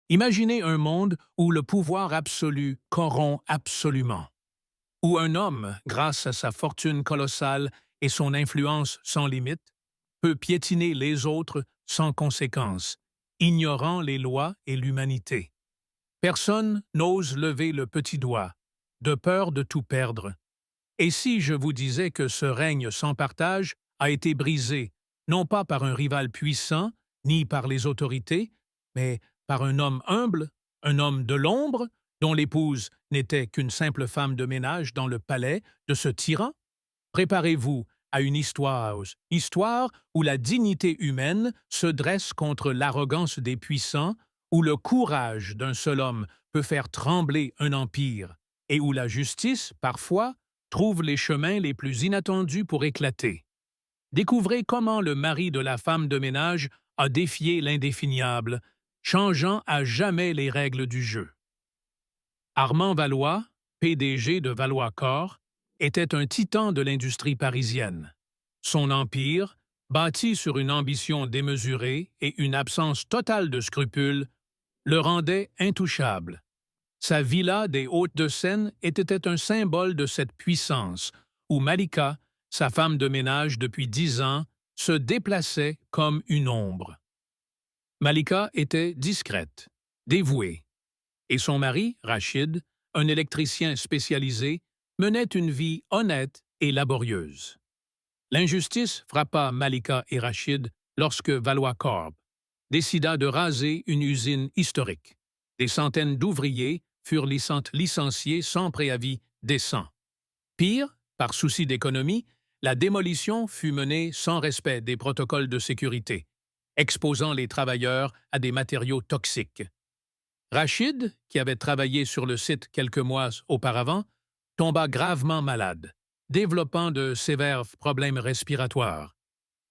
Imaginez un monde où le pouvoir absolu corrompt absolument, où un homme, grâce à sa fortune colossale et son influence sans limite, peut piétiner les autres sans conséquence, ignorant les lois et l'humanité. Personne n'ose lever le petit doigt, de peur de tout perdre. Et si je vous disais que ce règne sans partage a été brisé, non pas par un rival puissant, ni par les autorités, mais par un homme humble, un homme de l'ombre, dont l'épouse n'était qu'une simple femme de ménage dans le palais de ce tyran? Préparez-vous à une histoire où la dignité humaine se dresse contre l'arrogance des puissants, où le courage d'un seul homme peut faire trembler un empire, et où la justice, parfois, trouve les chemins les plus inattendus pour éclater. Découvrez comment le mari de la femme de ménage a défié l'indéfiniable, changeant à jamais les règles du jeu. Armand Valois, PDG de Valois Corps, était un titan de l'industrie parisienne. Son empire, bâti sur une ambition démesurée et une absence totale de scrupules, le rendait intouchable. Sa villa des Hauts-de-Seine était un symbole de cette puissance, où Malika, sa femme de ménage depuis 10 ans, se déplaçait comme une ombre. Malika était discrète, dévouée, et son mari, Rachid, un électricien spécialisé, menait une vie honnête et laborieuse. L'injustice frappa Malika et Rachid lorsque Valois Corp décida de raser une usine historique. Des centaines d'ouvriers furent licenciés sans préavis décent. Pire, par souci d'économie, la démolition fut menée sans respect des protocoles de sécurité, exposant les travailleurs à des matériaux toxiques. Rachid, qui avait travaillé sur le site quelques mois auparavant, tomba gravement malade, développant de sévères problèmes respiratoires.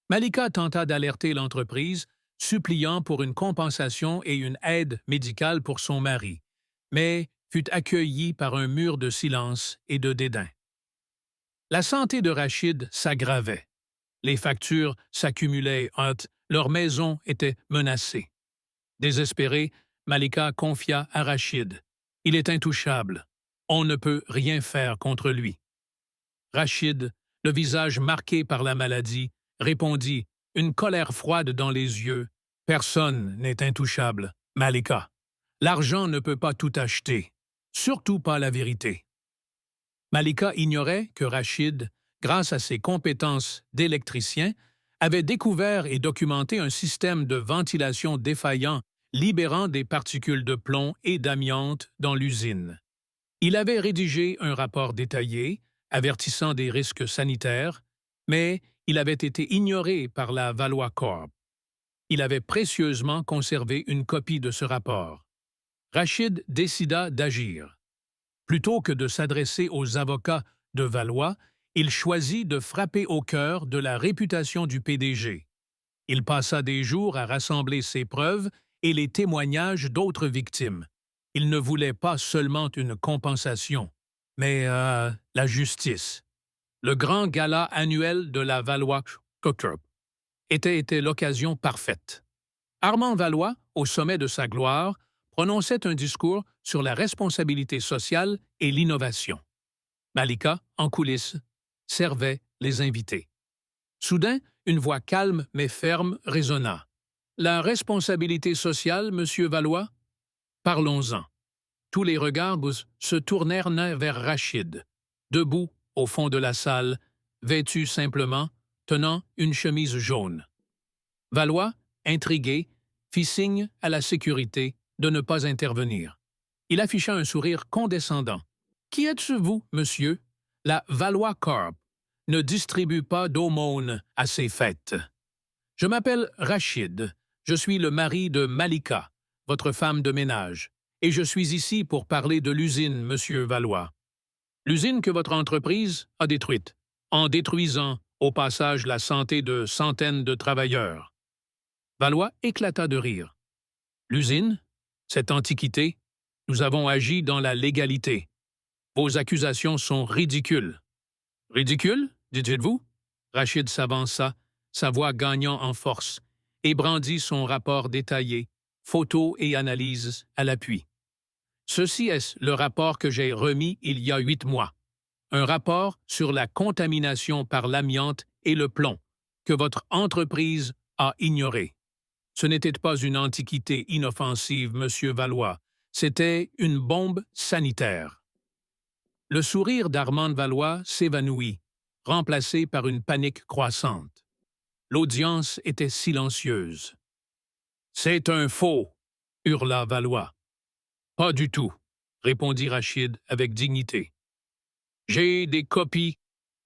Malika tenta d'alerter l'entreprise, suppliant pour une compensation et une aide médicale pour son mari, mais fut accueillie par un mur de silence et de dédain. La santé de Rachid s'aggravait. Les factures s'accumulaient, leur maison était menacée. Désespérée, Malika confia à Rachid. « Il est intouchable. On ne peut rien faire contre lui. » Rachid, le visage marqué par la maladie, répondit, une colère froide dans les yeux. « Personne n'est intouchable, Malika. L'argent ne peut pas tout acheter, surtout pas la vérité. » Malika ignorait que Rachid, grâce à ses compétences d'électricien, avait découvert et documenté un système de ventilation défaillant libérant des particules de plomb et d'amiante dans l'usine. Il avait rédigé un rapport détaillé, avertissant des risques sanitaires, mais il avait été ignoré par la Valois Corp. Il avait précieusement conservé une copie de ce rapport. Rachid décida d'agir. Plutôt que de s'adresser aux avocats de Valois, il choisit de frapper au cœur de la réputation du PDG. Il passa des jours à rassembler ses preuves et les témoignages d'autres victimes. Il ne voulait pas seulement une compensation, mais la justice. Le grand gala annuel de la Valois Corp était l'occasion parfaite. Armand Valois, au sommet de sa gloire, prononçait un discours sur la responsabilité sociale et l'innovation. Malika, en coulisses, servait les invités. Soudain, une voix calme mais ferme résonna. « La responsabilité sociale, Monsieur Valois? Parlons-en. » Tous les regards se tournèrent vers Rachid, debout au fond de la salle, vêtu simplement, tenant une chemise jaune. Valois, intrigué, fit signe à la sécurité de ne pas intervenir. Il afficha un sourire condescendant. « Qui êtes-vous, monsieur? La Valois Corp ne distribue pas d'aumône à ses fêtes. Je m'appelle Rachid. Je suis le mari de Malika, votre femme de ménage, et je suis ici pour parler de l'usine, monsieur Valois. L'usine que votre entreprise a détruite, en détruisant au passage la santé de centaines de travailleurs. » Valois éclata de rire. « L'usine? Cette antiquité? Nous avons agi dans la légalité. Vos accusations sont ridicules. »« Ridicules, dites-vous? » Rachid s'avança, sa voix gagnant en force, et brandit son rapport détaillé, photos et analyses à l'appui. Ceci est le rapport que j'ai remis il y a 8 mois. Un rapport sur la contamination par l'amiante et le plomb que votre entreprise a ignoré. Ce n'était pas une antiquité inoffensive, Monsieur Valois, c'était une bombe sanitaire. Le sourire d'Armand Valois s'évanouit, remplacé par une panique croissante. L'audience était silencieuse. « C'est un faux !» hurla Valois. « Pas du tout », répondit Rachid avec dignité. « J'ai des copies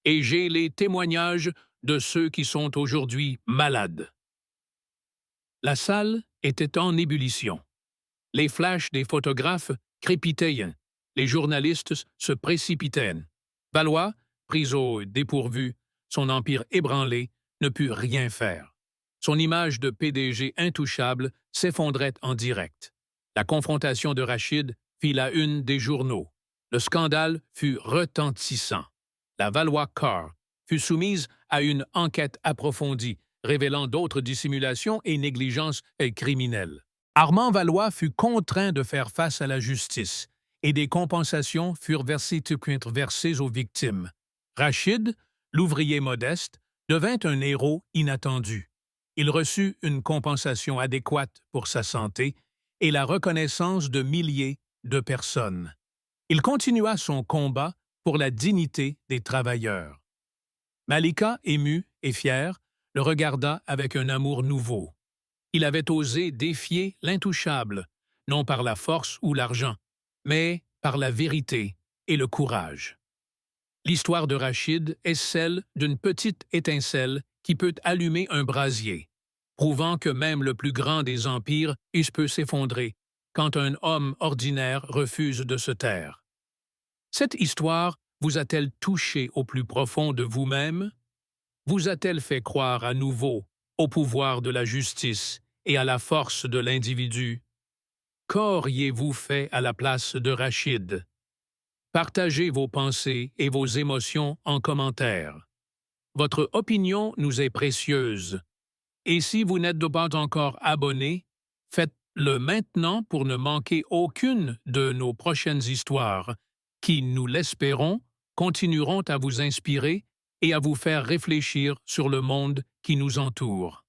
et j'ai les témoignages de ceux qui sont aujourd'hui malades. » La salle était en ébullition. Les flashs des photographes crépitaient. Les journalistes se précipitaient. Valois, pris au dépourvu, son empire ébranlé, ne put rien faire. Son image de PDG intouchable s'effondrait en direct. La confrontation de Rachid fit la une des journaux. Le scandale fut retentissant. La Valois Car fut soumise à une enquête approfondie, révélant d'autres dissimulations et négligences criminelles. Armand Valois fut contraint de faire face à la justice, et des compensations furent versées aux victimes. Rachid, l'ouvrier modeste, devint un héros inattendu. Il reçut une compensation adéquate pour sa santé et la reconnaissance de milliers de personnes. Il continua son combat pour la dignité des travailleurs. Malika, émue et fière, le regarda avec un amour nouveau. Il avait osé défier l'intouchable, non par la force ou l'argent, mais par la vérité et le courage. L'histoire de Rachid est celle d'une petite étincelle qui peut allumer un brasier, prouvant que même le plus grand des empires peut s'effondrer quand un homme ordinaire refuse de se taire. Cette histoire vous a-t-elle touché au plus profond de vous-même? Vous a-t-elle fait croire à nouveau au pouvoir de la justice et à la force de l'individu? Qu'auriez-vous fait à la place de Rachid? Partagez vos pensées et vos émotions en commentaire. Votre opinion nous est précieuse. Et si vous n'êtes pas encore abonné, faites-le maintenant pour ne manquer aucune de nos prochaines histoires, qui, nous l'espérons, continueront à vous inspirer et à vous faire réfléchir sur le monde qui nous entoure.